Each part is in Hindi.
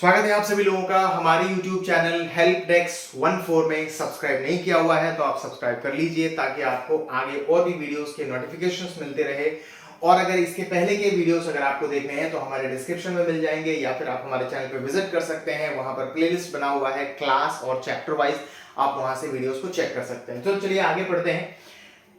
स्वागत है आप सभी लोगों का हमारे YouTube चैनल हेल्प डेस्क 14 में। सब्सक्राइब नहीं किया हुआ है तो आप सब्सक्राइब कर लीजिए ताकि आपको आगे और भी वीडियोस के नोटिफिकेशंस मिलते रहे। और अगर इसके पहले के वीडियोस अगर आपको देखने हैं तो हमारे डिस्क्रिप्शन में मिल जाएंगे या फिर आप हमारे चैनल पे विजिट कर सकते हैं। वहां पर प्लेलिस्ट बना हुआ है क्लास और चैप्टर वाइज, आप वहां से वीडियोस को चेक कर सकते हैं। तो चलिए आगे बढ़ते हैं।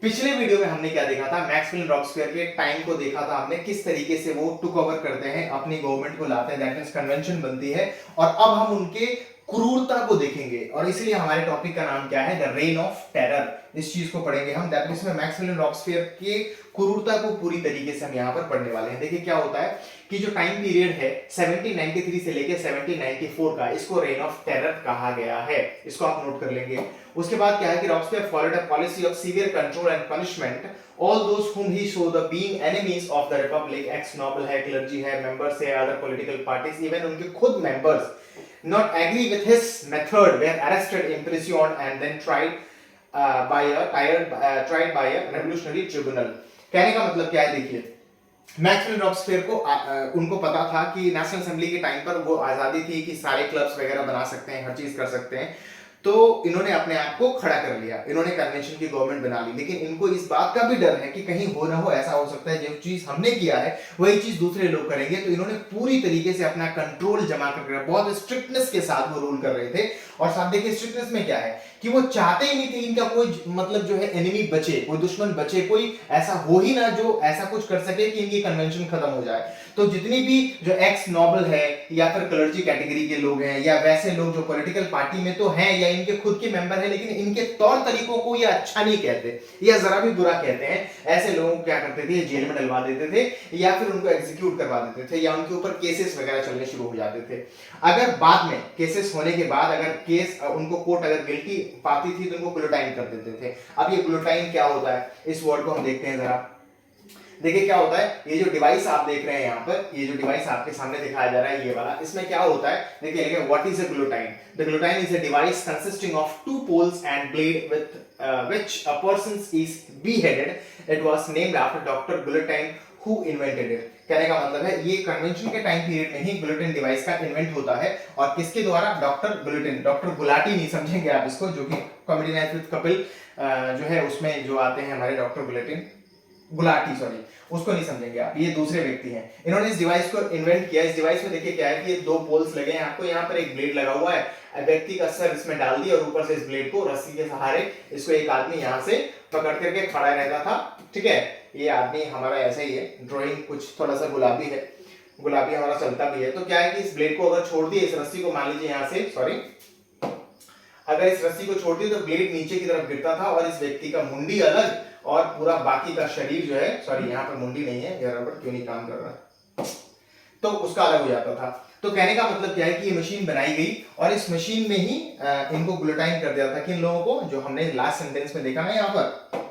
पिछले वीडियो में हमने क्या देखा था, मैक्सवेल रॉकस्फियर के टाइम को देखा था हमने, किस तरीके से वो टुक ओवर करते हैं, अपनी गवर्नमेंट को लाते हैं, दैट मींस कन्वेंशन बनती है। और अब हम उनके क्रूरता को देखेंगे और इसलिए हमारे टॉपिक का नाम क्या है, द रेन ऑफ टेरर। इस चीज को पढ़ेंगे हम, दैट मींस में मैक्सवेल रॉकस्फियर के क्रूरता को पूरी तरीके से हम यहाँ पर पढ़ने वाले हैं। देखिए क्या होता है कि जो टाइम पीरियड है 1793 से लेके 1794 का, इसको रेन ऑफ टेरर कहा गया है। इसको आप नोट कर लेंगे। उसके बाद क्या है कि Robespierre followed a policy of severe control and punishment all those whom he saw the being enemies of the republic, ex noble है, क्लर्जी है, मेंबर्स है, अदर पॉलिटिकल पार्टीज, इवन उनके खुद members not agree with his method were arrested, imprisoned and then tried by a revolutionary tribunal। कहने का मतलब क्या है, देखिए मैक्सवेल रॉकस्फियर को उनको पता था कि नेशनल असेंबली के टाइम पर वो आजादी थी कि सारे क्लब्स वगैरह बना सकते हैं, हर चीज कर सकते हैं। तो इन्होंने अपने आप को खड़ा कर लिया, इन्होंने कन्वेंशन की गवर्नमेंट बना ली। लेकिन इनको इस बात का भी डर है कि कहीं हो ना हो, ऐसा हो सकता है जो चीज हमने किया है वही चीज दूसरे लोग करेंगे। तो इन्होंने पूरी तरीके से अपना कंट्रोल जमा कर, बहुत स्ट्रिक्टनेस के साथ वो रूल कर रहे थे। और साथ देखिए स्ट्रिक्टनेस में क्या है कि वो चाहते ही नहीं थे इनका कोई मतलब जो है एनिमी बचे, कोई दुश्मन बचे, कोई ऐसा हो ही ना जो ऐसा कुछ कर सके कि इनकी कन्वेंशन खत्म हो जाए। तो जितनी भी जो एक्स नोबल है या फिर क्लर्जी कैटेगरी के लोग हैं या वैसे लोग जो पॉलिटिकल पार्टी में तो हैं या इनके खुद के मेंबर हैं लेकिन इनके तौर तरीकों को ये अच्छा नहीं कहते या जरा भी बुरा कहते हैं, ऐसे लोगों को क्या करते थे, जेल में डलवा देते थे या फिर उनको एग्जीक्यूट करवा देते थे या उनके ऊपर केसेस वगैरह चलने शुरू हो जाते थे। अगर बाद में केसेस होने के बाद अगर केस उनको कोर्ट अगर गिल्टी पाती थी तो उनको गुलोटाइन कर देते थे। अब ये गुलोटाइन क्या होता है, इस वर्ड को हम देखते हैं जरा। देखिए क्या होता है, ये जो डिवाइस आप देख रहे हैं यहाँ पर, ये जो डिवाइस आपके सामने दिखाया जा रहा है ये वाला, इसमें क्या होता है देखिए, what is a guillotine. The guillotine is a device consisting of two poles and blade with which a person is beheaded. It was named after Dr. Guillotine who invented it। कहने का मतलब है ये कन्वेंशन के टाइम पीरियड में ही गुलेटिन डिवाइस का इन्वेंट होता है। और किसके द्वारा, डॉक्टर गुलेटिन, डॉक्टर गुलाटी नहीं समझेंगे आप इसको, जो कि कॉमेडी नाइट विद कपिल जो है उसमें जो आते हैं हमारे डॉक्टर गुलेटिन, गुलाटी सॉरी, उसको नहीं समझेंगे आप, ये दूसरे व्यक्ति हैं। इन्होंने इस डिवाइस को इन्वेंट किया। इस डिवाइस में देखिए क्या है कि ये दो पोल्स लगे हैं, आपको यहाँ पर एक ब्लेड लगा हुआ है, व्यक्ति का सर इसमें डाल दिया और ऊपर से इस ब्लेड को रस्सी के सहारे इसको एक आदमी यहाँ से पकड़ करके खड़ा रहता था। ठीक है, ये आदमी हमारा ऐसा ही है, ड्राइंग कुछ थोड़ा सा गुलाबी है, गुलाबी हमारा चलता भी है। तो क्या है कि इस ब्लेड को अगर छोड़ दिए, इस रस्सी को मान लीजिए यहाँ से, सॉरी, अगर इस रस्सी को छोड़ दिए तो ब्लेड नीचे की तरफ गिरता था और इस व्यक्ति का मुंडी अलग और पूरा बाकी का शरीर जो है, सॉरी यहाँ पर मुंडी नहीं है, ये रबर क्यों नहीं काम कर रहा, तो उसका अलग हो जाता था। तो कहने का मतलब क्या है कि ये मशीन बनाई गई और इस मशीन में ही इनको ग्लूटाइन कर दिया था कि इन लोगों को, जो हमने लास्ट सेंटेंस में देखा ना यहाँ पर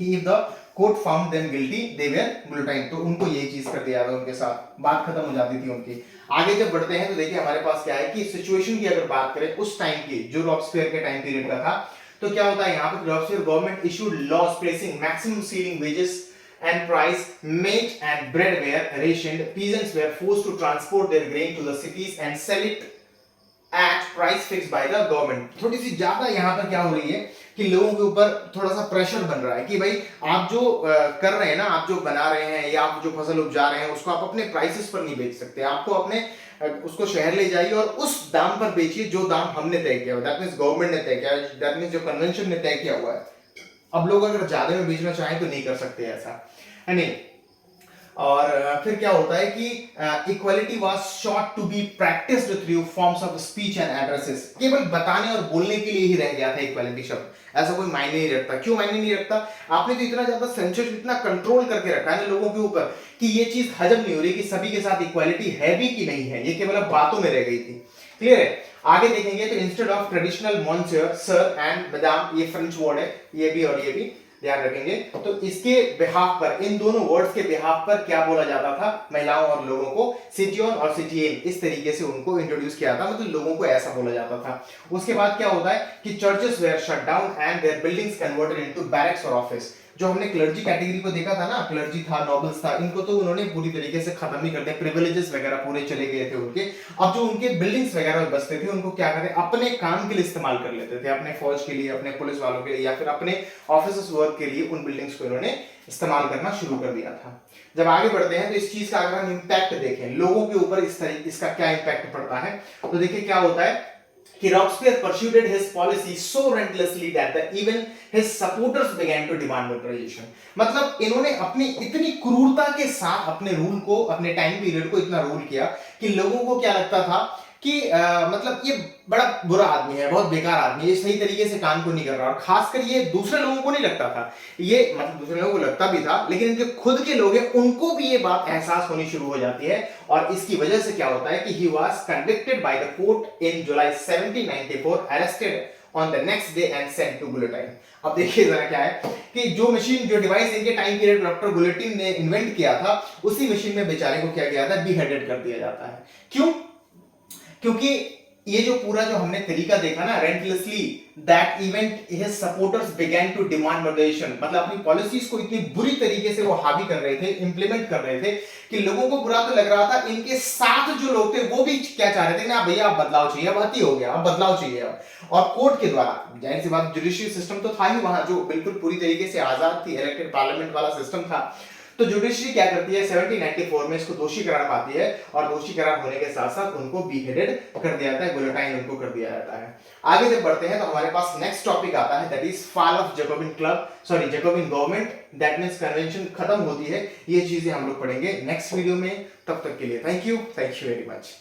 कि if the court found them guilty they were guillotine, तो उनको यही चीज कर दिया था, उनके साथ बात खत्म हो जाती थी उनकी। आगे जब बढ़ते हैं तो देखिए हमारे पास क्या है कि सिचुएशन की अगर बात करें उस टाइम की, जो रॉकस्फियर के टाइम पीरियड का था, तो क्या होता है यहाँ पर Robespierre government issued laws placing maximum ceiling wages and price, meat and bread were rationed. Peasants were forced to transport their grain to the cities and sell it at price fixed by the government। थोड़ी सी ज्यादा यहाँ पर क्या हो रही है कि लोगों के ऊपर थोड़ा सा प्रेशर बन रहा है कि भाई आप जो कर रहे हैं ना, आप जो बना रहे हैं या आप जो फसल उपजा रहे हैं उसको आप अपने प्राइसेस पर नहीं बेच सकते, आपको अपने उसको शहर ले जाइए और उस दाम पर बेचिए जो दाम हमने तय किया हुआ, दैट मींस गवर्नमेंट ने तय किया, दैट मींस जो कन्वेंशन ने तय किया हुआ है। अब लोग अगर ज्यादा में बेचना चाहें तो नहीं कर सकते ऐसा, है नहीं। और फिर क्या होता है कि equality was sought to be practised through forms of speech and addresses. केवल बताने और बोलने के लिए ही रह गया था इक्वालिटी शब्द, ऐसा कोई मायने नहीं रखता। क्यों मायने नहीं रखता, आपने तो इतना ज्यादा सेंसरशिप, इतना कंट्रोल करके रखा है ना लोगों के ऊपर कि ये चीज हजम नहीं हो रही कि सभी के साथ इक्वालिटी है भी कि नहीं है, ये केवल अब बातों में रह गई थी। क्लियर है। आगे देखेंगे तो instead of traditional monsieur, sir and madam, ये फ्रेंच वर्ड है, ये भी और ये भी ध्यान रखेंगे। तो इसके बिहाफ पर, इन दोनों वर्ड्स के बिहाफ पर क्या बोला जाता था महिलाओं और लोगों को, सिटियन और सिटियन, इस तरीके से उनको इंट्रोड्यूस किया था, मतलब लोगों को ऐसा बोला जाता था। उसके बाद क्या होता है कि churches were shut down and their buildings converted into barracks और ऑफिस। जो हमने क्लर्जी कैटेगरी को देखा था ना, क्लर्जी था, नॉबल्स था, इनको तो उन्होंने पूरी तरीके से खत्म ही कर दिया, प्रिविलेजेस वगैरह पूरे चले गए थे उनके। अब जो उनके बिल्डिंग्स वगैरह में बसते थे उनको क्या करते, अपने काम के लिए इस्तेमाल कर लेते थे, अपने फौज के लिए, अपने पुलिस वालों के लिए, या फिर अपने ऑफिस वर्क के लिए उन बिल्डिंग्स को इन्होंने इस्तेमाल करना शुरू कर दिया था। जब आगे बढ़ते हैं तो इस चीज का अगर हम इम्पैक्ट देखें लोगों के ऊपर, इस तरह इसका क्या इम्पैक्ट पड़ता है, तो देखिए क्या होता है कि Robespierre pursued his policy so relentlessly that even his supporters began to demand moderation। मतलब इन्होंने अपनी इतनी क्रूरता के साथ अपने रूल को, अपने टाइम पीरियड को इतना रूल किया कि लोगों को क्या लगता था कि मतलब ये बड़ा बुरा आदमी है, बहुत बेकार आदमी है, ये सही तरीके से काम को नहीं कर रहा। और खासकर ये दूसरे लोगों को नहीं लगता था, ये मतलब दूसरे लोगों को लगता भी था, लेकिन इनके खुद के लोग हैं उनको भी ये बात एहसास होनी शुरू हो जाती है। और इसकी वजह से क्या होता है कि he was convicted by the court in July 1794, arrested on the next day and sent to guillotine. अब देखिए जरा क्या है कि जो मशीन, जो डिवाइस इनके टाइम पीरियड डॉक्टर गुलेटिन ने इन्वेंट किया था, उसी मशीन में बेचारे को क्या किया था, बीहेडेड कर दिया जाता है। क्यों? क्योंकि ये जो पूरा जो हमने तरीका देखा ना, relentlessly that event his supporters began to demand moderation, मतलब अपनी पॉलिसीज को इतनी बुरी तरीके से वो हावी कर रहे थे, इंप्लीमेंट कर रहे थे कि लोगों को बुरा तो लग रहा था, इनके साथ जो लोग थे वो भी क्या चाह रहे थे ना, भैया आप बदलाव चाहिए, अब अति हो गया, अब बदलाव चाहिए अब। और कोर्ट के द्वारा, जाहिर सी बात जुडिशियल सिस्टम तो था ही वहां, जो बिल्कुल पूरी तरीके से आजाद थी, इलेक्टेड पार्लियामेंट वाला सिस्टम था। तो जुडिशरी क्या करती है, 1794 में इसको दोषी करार पाती है, और दोषी करार होने के साथ साथ उनको बीहेडेड कर दिया जाता है, गुलेटाइन उनको कर दिया जाता है। आगे जब बढ़ते हैं तो हमारे पास नेक्स्ट टॉपिक आता है, that is fall of Jacobin club, sorry Jacobian government, that means convention खत्म होती है। ये चीजें हम लोग पढ़ेंगे नेक्स्ट वीडियो में। तब तक के लिए थैंक यू वेरी मच।